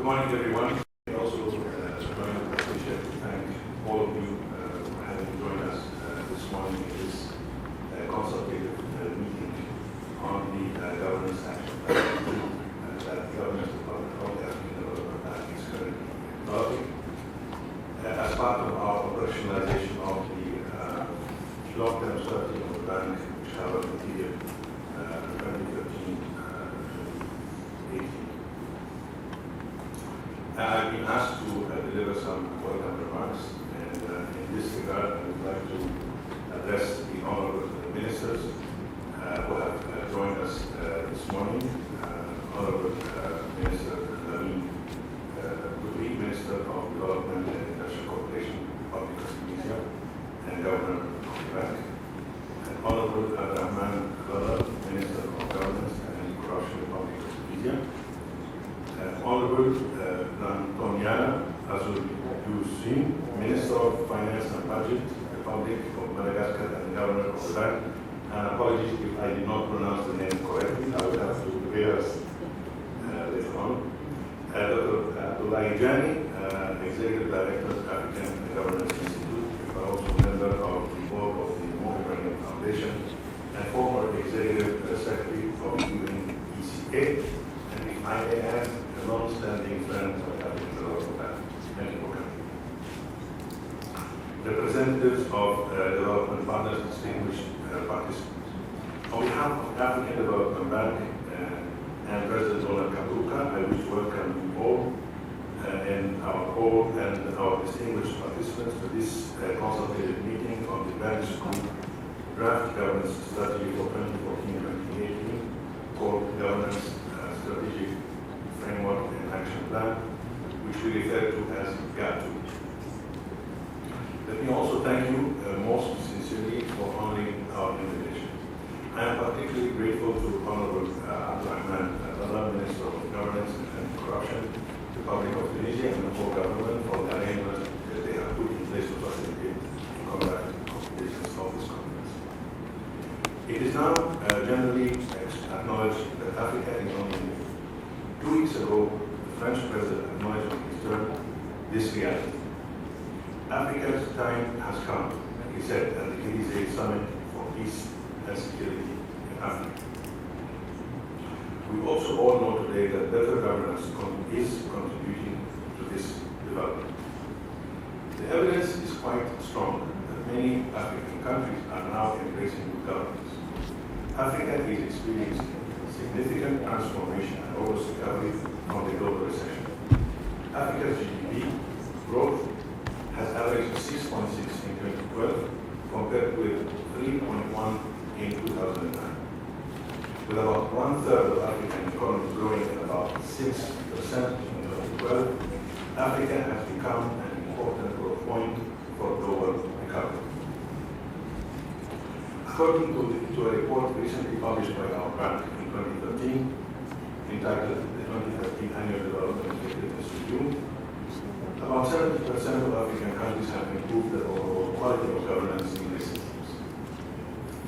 Good morning, everyone. I also appreciate to thank all of you for having joined us this morning in this consultative meeting on the governance action plan that the Government of the African Development Bank is currently developing as part of our operationalization of the long-term strategy of the bank, which covered the period 2013-18. I've been asked to deliver some welcome remarks, and in this regard, I would like to address the honorable ministers who have joined us this morning. Honorable Minister Lamin Kutri, Minister of Development and International Cooperation, Republic of Tunisia, and Governor of the Bank. And Honorable Abdurrahman Abdallah, Minister of Governance and Anti-Corruption, Republic of Tunisia. Honorable Tonyana Azul-Youssin, Minister of Finance and Budget, Republic of Madagascar, and Governor of the Bank. And apologies if I did not pronounce the name correctly. I will have to rehearse later on. Dr. Abdullah Ijani, Executive Director of African Governance Institute, but also member of the board of the Mediterranean Foundation, and former Executive Secretary of the UNECA. And if I may add, a long-standing friend of the African Development Bank. Thank you for coming. Representatives of development partners, distinguished participants. On behalf of the African Development Bank and President Donald Kabuka, I wish to welcome you all and our board and our distinguished participants to this consultative meeting on the bank's draft governance strategy for 2014-2018 called Governance Strategic Framework and Action Plan, which we refer to as GATU. Let me also thank you most sincerely for honoring our invitation. I am particularly grateful to Honorable Abdurrahman Abdallah, Minister of Governance and Corruption, Republic of Tunisia, and the whole government for the arrangements that they have put in place to facilitate the conduct of business of this conference. It is now generally acknowledged that Africa is on the move. 2 weeks ago, the French president acknowledged in his turn this reality. Africa's time has come, he said at the Élysée Summit for Peace and Security in Africa. We also all know today that better governance is contributing to this development. The evidence is quite strong that many African countries are now embracing good governance. Africa is experiencing significant transformation and almost recovery from the global recession. Africa's GDP growth has averaged 6.6 in 2012 compared with 3.1 in 2009. With about one-third of African economy growing at about 6% in 2012, Africa has become an important growth point for global recovery. According to a report recently published by our bank in 2013, entitled the 2013 Annual Development Effectiveness Review, about 70% of African countries have improved the overall quality of governance in recent years.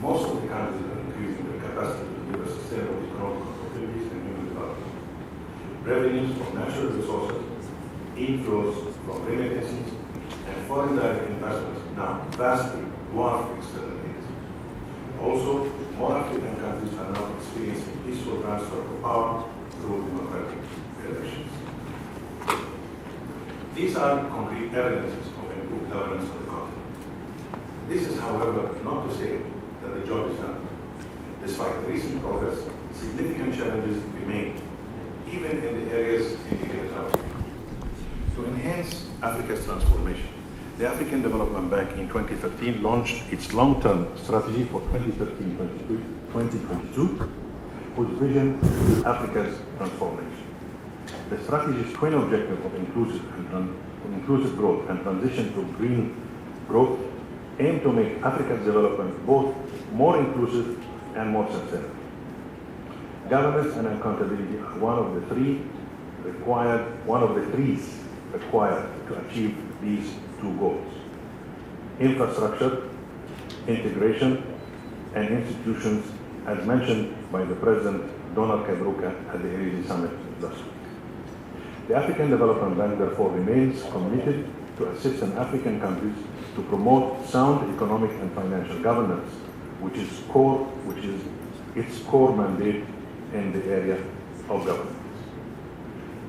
Most of the countries are increasing their capacity to deliver sustainable economic opportunities and human development. Revenues from natural resources, inflows from remittances, and foreign direct investments now vastly dwarf external aid. Also, more African countries are now experiencing peaceful transfer of power through democratic elections. These are concrete evidences of improved governance on the continent. This is, however, not to say that the job is done. Despite the recent progress, significant challenges remain, even in the areas indicated above. To enhance Africa's transformation, the African Development Bank in 2013 launched its long-term strategy for 2013-2022, whose vision is Africa's transformation. The strategy's twin objective of inclusive growth and transition to green growth aim to make Africa's development both more inclusive and more sustainable. Governance and accountability are one of the threes required to achieve these two goals: infrastructure, integration, and institutions, as mentioned by the President Donald Kabuka at the Élysée Summit last week. The African Development Bank therefore remains committed to assist African countries to promote sound economic and financial governance, which is its core mandate in the area of governance.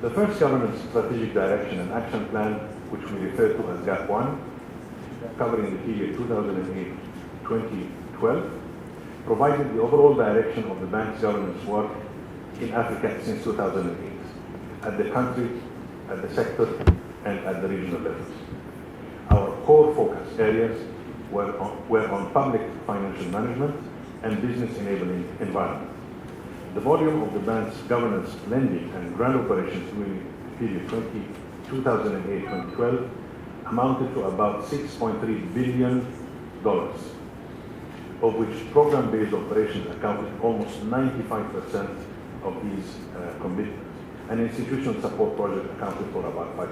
The first governance strategic direction and action plan, which we refer to as GAP1, covering the period 2008-2012, provided the overall direction of the bank's governance work in Africa since 2008, at the country, at the sector, and at the regional levels. Our core focus areas were on public financial management and business enabling environment. The volume of the bank's governance, lending, and grant operations during the period 2008-2012 amounted to about $6.3 billion, of which program-based operations accounted for almost 95% of these commitments, and institutional support projects accounted for about 5%.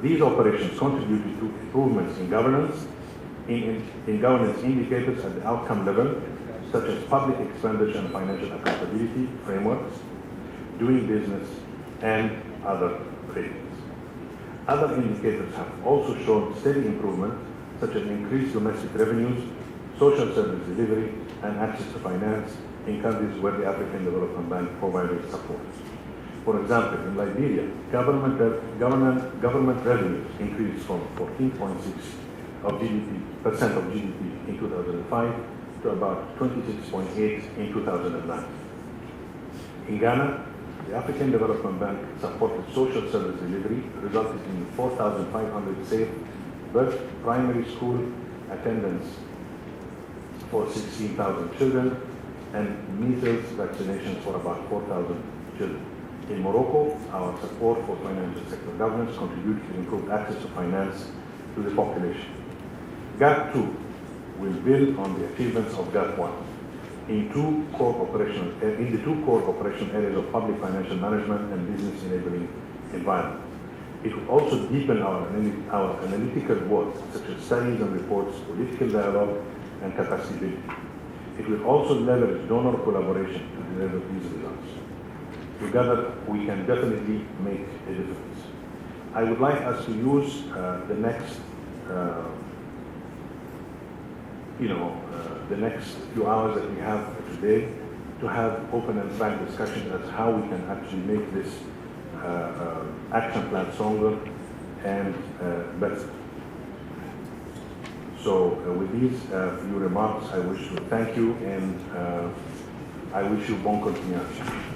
These operations contributed to improvements in governance, in governance indicators at the outcome level, such as public expenditure and financial accountability frameworks, doing business, and other ratings. Other indicators have also shown steady improvement, such as increased domestic revenues, social service delivery, and access to finance in countries where the African Development Bank provided support. For example, in Liberia, government revenues increased from 14.6% of GDP in 2005 to about 26.8% in 2009. In Ghana, the African Development Bank supported social service delivery, resulting in 4,500 safe birth primary school attendance for 16,000 children and measles vaccinations for about 4,000 children. In Morocco, our support for financial sector governance contributed to improved access to finance to the population. GAP2 will build on the achievements of GAP1 in the two core operational areas of public financial management and business enabling environment. It will also deepen our analytical work, such as studies and reports, political dialogue, and capacity building. It will also leverage donor collaboration to deliver these results. Together, we can definitely make a difference. I would like us to use the next few hours that we have today to have open and frank discussions as how we can actually make this action plan stronger and better. So with these few remarks, I wish to thank you and I wish you bon continuation.